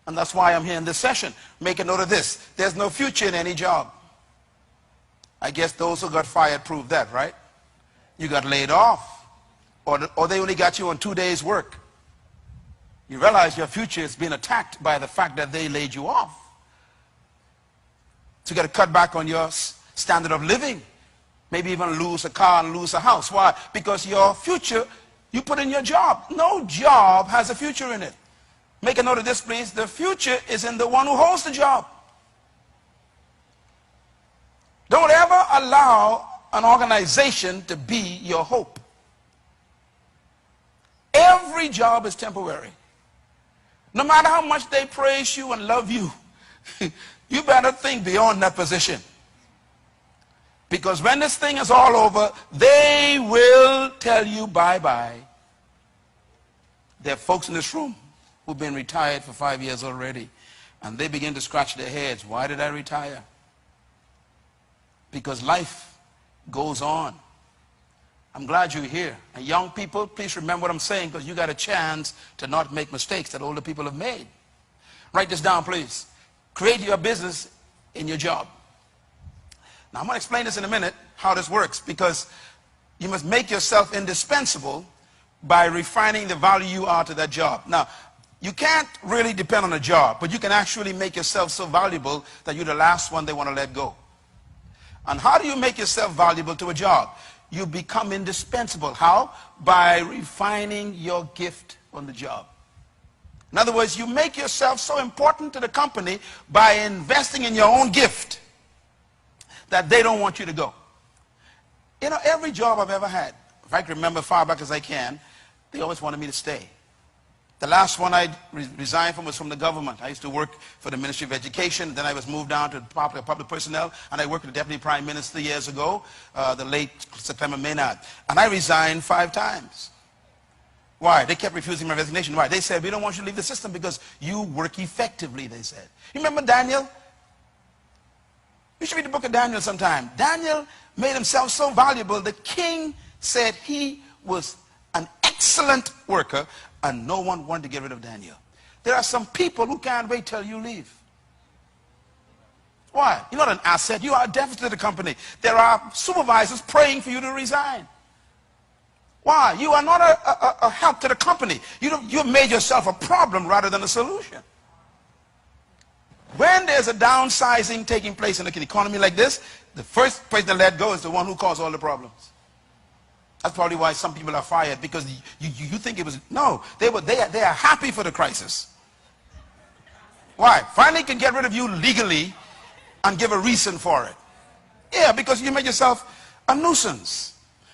And that's why I'm here in this session. Make a note of this. There's no future in any job. I guess those who got fired proved that, right? You got laid off. Or they only got you on 2 days' work. You realize your future is being attacked by the fact that they laid you off. So you got to cut back on your standard of living. Maybe even lose a car and lose a house. Why? Because your future, you put in your job. No job has a future in it. Make a note of this, please. The future is in the one who holds the job. Don't ever allow an organization to be your hope. Every job is temporary. No matter how much they praise you and love you, you better think beyond that position. Because when this thing is all over, they will tell you bye-bye. There are folks in this room who've been retired for 5 years already, and they begin to scratch their heads. Why did I retire? Because life goes on. I'm glad you're here. And young people, please remember what I'm saying, because you got a chance to not make mistakes that older people have made. Write this down, please. Create your business in your job. Now, I'm going to explain this in a minute, how this works, because you must make yourself indispensable by refining the value you are to that job. Now, you can't really depend on a job, but you can actually make yourself so valuable that you're the last one they want to let go. And how do you make yourself valuable to a job? You become indispensable. How? By refining your gift on the job. In other words, you make yourself so important to the company by investing in your own gift that they don't want you to go. You know, every job I've ever had, if I can remember far back as I can, they always wanted me to stay. The last one I resigned from was from the government. I used to work for the Ministry of Education. Then I was moved down to public personnel, and I worked with the Deputy Prime Minister years ago, the late September Maynard. And I resigned 5 times. Why? They kept refusing my resignation. Why? They said, we don't want you to leave the system because you work effectively, they said. You remember Daniel? You should read the book of Daniel sometime. Daniel made himself so valuable, the king said he was an excellent worker, and no one wanted to get rid of Daniel. There are some people who can't wait till you leave. Why? You're not an asset. You are a deficit to the company. There are supervisors praying for you to resign. Why? You are not a help to the company. You've made yourself a problem rather than a solution. When there's a downsizing taking place in an economy like this, the first person to let go is the one who caused all the problems. That's probably why some people are fired, because you think it was, no, they are happy for the crisis. Why? Finally can get rid of you legally and give a reason for it. Yeah, because you make yourself a nuisance.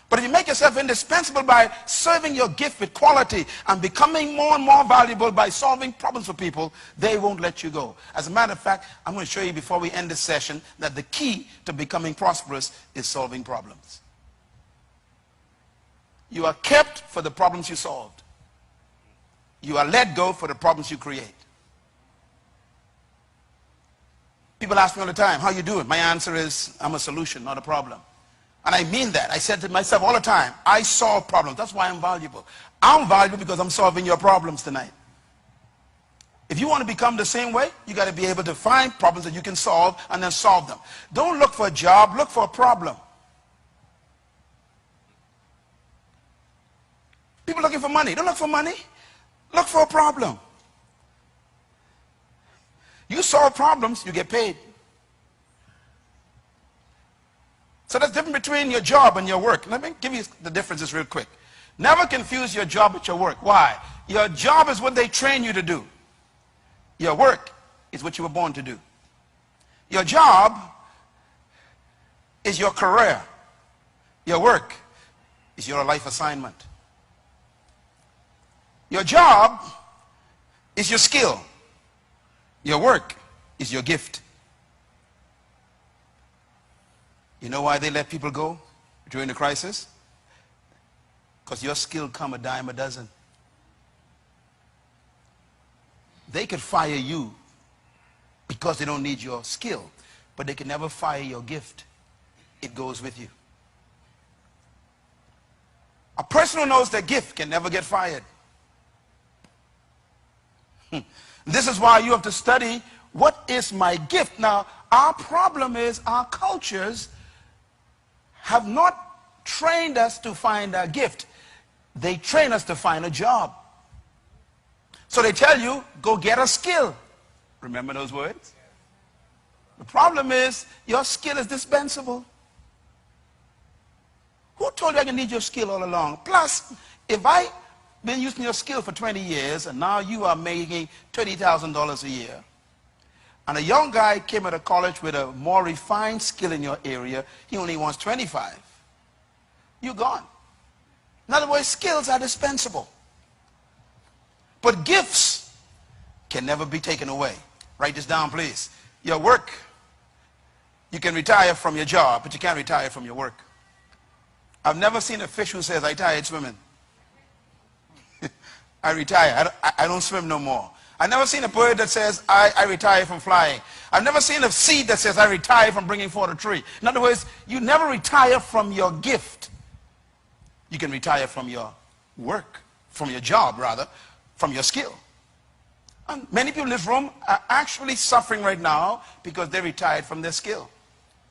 But if you make yourself indispensable by serving your gift with quality and becoming more and more valuable by solving problems for people, they won't let you go. As a matter of fact, I'm going to show you before we end this session that the key to becoming prosperous is solving problems. You are kept for the problems you solved. You are let go for the problems you create. People ask me all the time, how you doing? My answer is, I'm a solution, not a problem. And I mean that. I said to myself all the time, I solve problems. That's why I'm valuable. I'm valuable because I'm solving your problems tonight. If you want to become the same way, you got to be able to find problems that you can solve and then solve them. Don't look for a job, look for a problem. People looking for money. Don't look for money. Look for a problem. You solve problems, you get paid. So that's different between your job and your work. Let me give you the differences real quick. Never confuse your job with your work. Why? Your job is what they train you to do. Your work is what you were born to do. Your job is your career. Your work is your life assignment. Your job is your skill. Your work is your gift. You know why they let people go during the crisis? Because your skill come a dime a dozen. They could fire you because they don't need your skill, but they can never fire your gift. It goes with you. A person who knows their gift can never get fired. This is why you have to study, what is my gift? Now, our problem is our cultures have not trained us to find our gift. They train us to find a job. So they tell you, go get a skill. Remember those words? The problem is, your skill is dispensable. Who told you I can need your skill all along? Plus, if I've been using your skill for 20 years and now you are making $30,000 a year, and a young guy came out of college with a more refined skill in your area, he only wants 25. You're gone. In other words, skills are dispensable. But gifts can never be taken away. Write this down, please. Your work, you can retire from your job, but you can't retire from your work. I've never seen a fish who says, I tired swimming. I retire. I don't swim no more. I've never seen a bird that says, I retire from flying. I've never seen a seed that says, I retire from bringing forth a tree. In other words, you never retire from your gift. You can retire from your work, from your job, rather, from your skill. And many people in this room are actually suffering right now because they retired from their skill.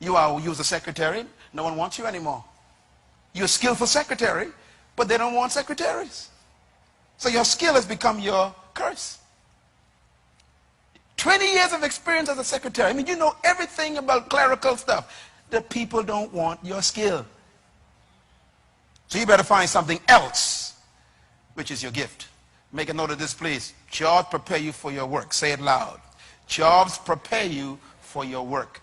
You was a secretary. No one wants you anymore. You're a skillful secretary, but they don't want secretaries. So your skill has become your curse. 20 years of experience as a secretary. I mean, you know everything about clerical stuff. The people don't want your skill. So you better find something else, which is your gift. Make a note of this, please. Jobs prepare you for your work. Say it loud. Jobs prepare you for your work.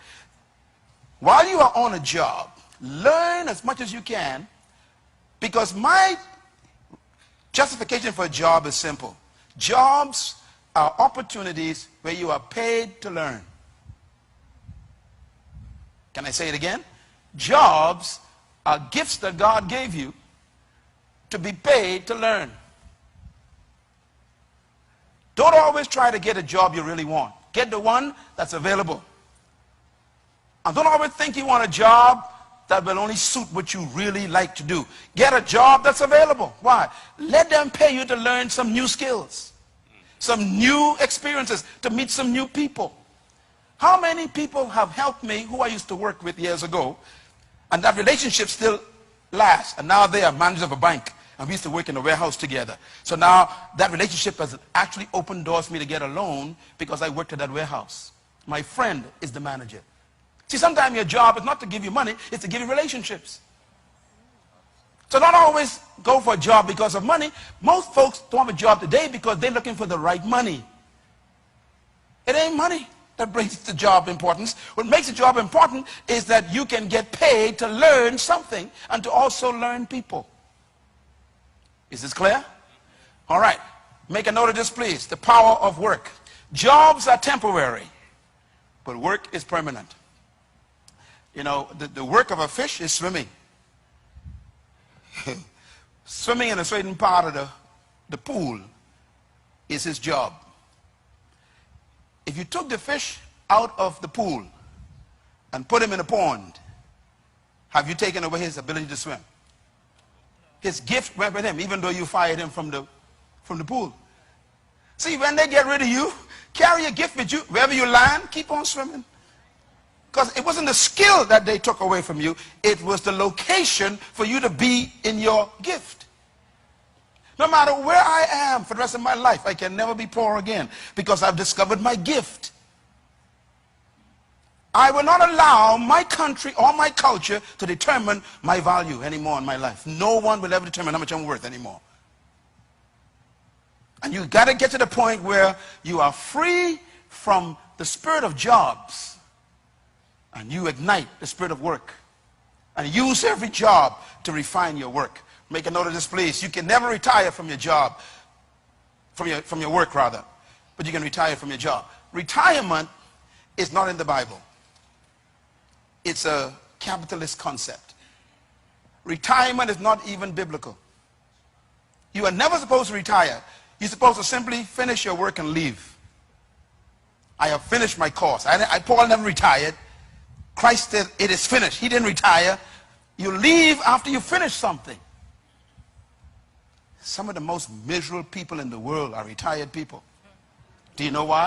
While you are on a job, learn as much as you can, because my justification for a job is simple. Jobs are opportunities where you are paid to learn. Can I say it again? Jobs are gifts that God gave you to be paid to learn. Don't always try to get a job you really want. Get the one that's available. And don't always think you want a job that will only suit what you really like to do. Get a job that's available. Why? Let them pay you to learn some new skills, some new experiences, to meet some new people. How many people have helped me who I used to work with years ago, and that relationship still lasts, and now they are managers of a bank, and we used to work in a warehouse together. So now that relationship has actually opened doors for me to get a loan because I worked at that warehouse. My friend is the manager. See, sometimes your job is not to give you money, it's to give you relationships. So don't always go for a job because of money. Most folks don't have a job today because they're looking for the right money. It ain't money that brings the job importance. What makes the job important is that you can get paid to learn something and to also learn people. Is this clear? All right. Make a note of this, please. The power of work. Jobs are temporary, but work is permanent. You know, the work of a fish is swimming. Swimming in a certain part of the pool is his job. If you took the fish out of the pool and put him in a pond, have you taken away his ability to swim? His gift went with him, even though you fired him from the pool. See, when they get rid of you, carry your gift with you. Wherever you land, keep on swimming. Because it wasn't the skill that they took away from you. It was the location for you to be in your gift. No matter where I am for the rest of my life, I can never be poor again because I've discovered my gift. I will not allow my country or my culture to determine my value anymore in my life. No one will ever determine how much I'm worth anymore. And you got to get to the point where you are free from the spirit of jobs and you ignite the spirit of work and use every job to refine your work. Make a note of this, please. You can never retire from your job, from your work rather, but you can retire from your job. Retirement is not in the Bible. It's a capitalist concept. Retirement is not even biblical. You are never supposed to retire. You're supposed to simply finish your work and leave. I have finished my course. Paul never retired. Christ said it is finished. He didn't retire. You leave after you finish something. Some of the most miserable people in the world are retired people. Do you know why?